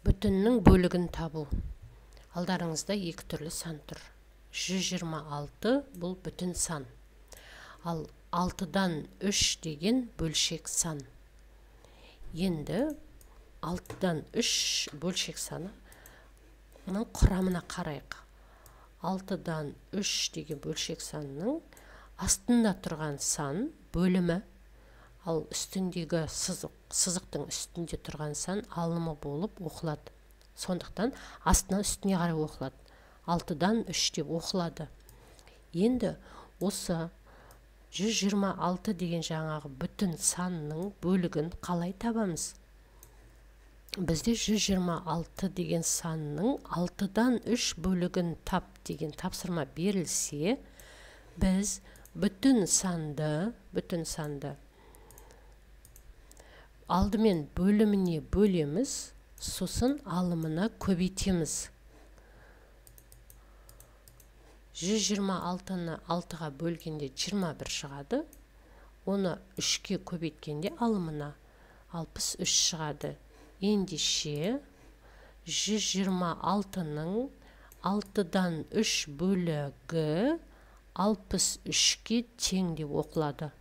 Бүтіннің бөлігін табу. Алдарыңызда екі түрлі сан тұр. 126 бұл бүтін сан. Ал 6-дан 3 деген бөлшек сан. Енді 6-дан 3 бөлшек санының құрамына қарайық. 6-дан 3 деген бөлшек санның астында тұрған сан бөлімі, ал үстіндегі сызықтың үстінде тұрған сан алымы болып оқылады. Сондықтан астына үстіне қарай оқылады. 6-дан 3 деп оқылады. Енді осы 126 деген жаңағы бүтін санның бөлігін қалай табамыз? Бізде 126 деген санның 6-дан 3 бөлігін тап деген тапсырма берілсе, біз бүтін санды алдымен бөліміне бөлеміз, сосын алымына көбейтеміз. 126-ны 6-ға бөлгенде 21 шығады. Оны 3-ке көбейткенде алымына 63 шығады. Ендеше 126-ның 6-дан 3 бөлігі 63-ке тең деп оқылады.